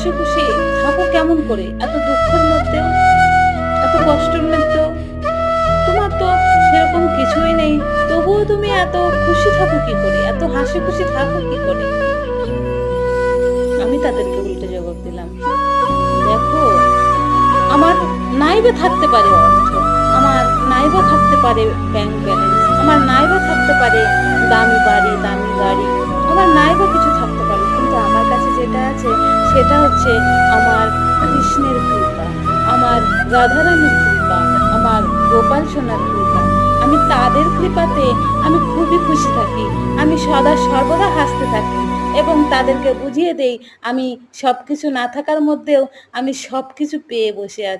হাসি খুশি থাকো কেমন করে এত দুঃখের মধ্যেও, এত কষ্টের মধ্যেও? তোমার তো সেরকম কিছুই নেই, তবুও তুমি এত খুশি থাকো কি করে, এত হাসি খুশি থাকো কি করে? আমি তাদেরকে উল্টো জবাব দিলাম, দেখো, আমার নাইবা থাকতে পারে অর্থ, আমার নাইবা থাকতে পারে ব্যাংক ব্যালেন্স, আমার নাইবা থাকতে পারে দামি বাড়ি দামি গাড়ি, আমার নাইবা কিছু থাকতে পারে, কিন্তু আমার কাছে যেটা আছে সেটা হচ্ছে আমার কৃষ্ণের কৃপা, আমার রাধারানীর কৃপা, আমার গোপাল সোনার কৃপা। আমি তাদের কৃপাতে আমি খুবই খুশি থাকি, আমি সদা সর্বদা হাসতে থাকি এবং তাদেরকে বুঝিয়ে দেই আমি সবকিছু না থাকার মধ্যেও আমি সবকিছু পেয়ে বসে আছি।